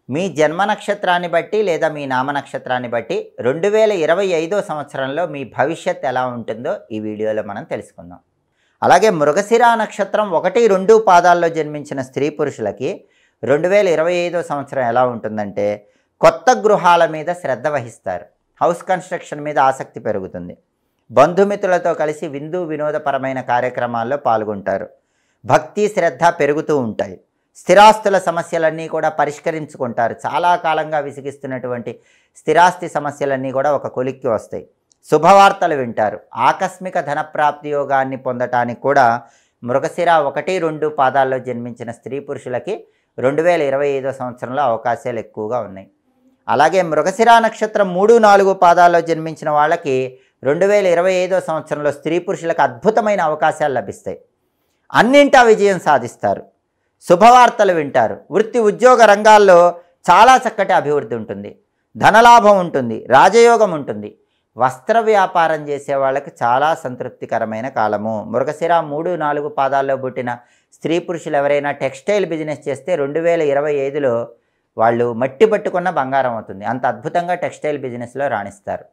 మీ జన్మ నక్షత్రాన్ని బట్టి లేదా మీ నామ నక్షత్రాన్ని బట్టి 2025 సంవత్సరంలో మీ భవిష్యత్ ఎలా ఉంటుందో ఈ వీడియోలో మనం తెలుసుకుందాం. అలాగే మృగశిర నక్షత్రం 1, 2 పాదాల్లో జన్మించిన స్త్రీ పురుషులకి 2025 సంవత్సరం ఎలా ఉంటుందంటే కొత్త గృహాల మీద శ్రద్ధ వహిస్తారు. హౌస్ కన్స్ట్రక్షన్ మీద ఆసక్తి పెరుగుతుంది. బంధుమిత్రులతో కలిసి విందు వినోదపరమైన కార్యక్రమాల్లో పాల్గొంటారు. భక్తి శ్రద్ధ పెరుగుతూ ఉంటాయి. స్థిరాస్తుల సమస్యలన్నీ కూడా పరిష్కరించుకుంటారు. చాలా కాలంగా విసిగిస్తున్నటువంటి స్థిరాస్తి సమస్యలన్నీ కూడా ఒక కొలిక్కి వస్తాయి. శుభవార్తలు వింటారు. ఆకస్మిక ధనప్రాప్తి యోగాన్ని పొందటానికి కూడా మృగశిర 1, 2 పాదాల్లో జన్మించిన స్త్రీ పురుషులకి 2025 సంవత్సరంలో అవకాశాలు ఎక్కువగా ఉన్నాయి. అలాగే మృగశిర నక్షత్రం 3, 4 పాదాల్లో జన్మించిన వాళ్ళకి 2025 సంవత్సరంలో స్త్రీ పురుషులకు అద్భుతమైన అవకాశాలు లభిస్తాయి. అన్నింటా విజయం సాధిస్తారు. శుభవార్తలు వింటారు. వృత్తి ఉద్యోగ రంగాల్లో చాలా చక్కటి అభివృద్ధి ఉంటుంది. ధనలాభం ఉంటుంది. రాజయోగం ఉంటుంది. వస్త్ర వ్యాపారం చేసే వాళ్ళకి చాలా సంతృప్తికరమైన కాలము. మృగశిర 3, 4 పాదాల్లో పుట్టిన స్త్రీ పురుషులు ఎవరైనా టెక్స్టైల్ బిజినెస్ చేస్తే 2025లో వాళ్ళు మట్టి పట్టుకున్న బంగారం అవుతుంది. అంత అద్భుతంగా టెక్స్టైల్ బిజినెస్లో రాణిస్తారు.